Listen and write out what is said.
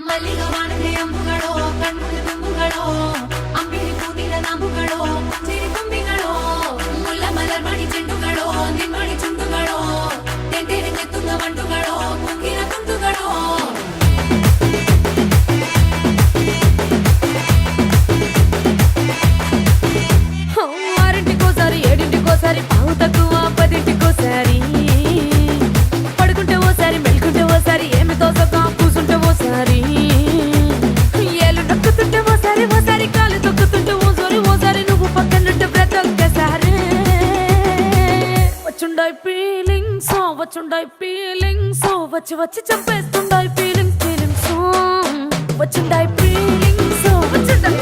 ಮಲ್ಲಿಗ ವಾಣದೆ ಅಂಬುಗಳೋ ಕಣ್ಮುಳ ತುಂಬುಗಳೋ ಅಂಬಿಳಿ ಪೂನಿನ ನಂಬುಗಳೋ ಚಿರಿ ತುಂಬಿಗಳೋ ಮುಲ್ಲ ಮಲರ್ ಮಣಿ ಚೆಂಡುಗಳೋ ನಿಮ್ಮಣಿ ಚುಂಡುಗಳೋ ತೆಂಟೆರೆ ಚೆತ್ತುಂಗ ಮಂಟುಗಳೋ ಕುಂಗಿನ ತುಂಡುಗಳೋ ఆరింటికోసారి ఏడింటికోసారి పావు తక్కువ పదింటికోసారి పడుకుంటే ఓసారి మెలుకుంటే ఓసారి ఏమి తోసక కూసుంటే ఓసారి ఏలు నొక్కుతుంటే ఓసారి ఓసారి కాలు తొక్కుతుంటే ఓసారి నువ్వు పక్కనుంటే బ్రతొక్కసారి వచ్చుండాయి ఫీలింగ్స్ వచ్చి వచ్చి చంపేస్తుండాయి ఫీలింగ్స్ వచ్చుండాయి ఫీలింగ్స్ వచ్చుండాయి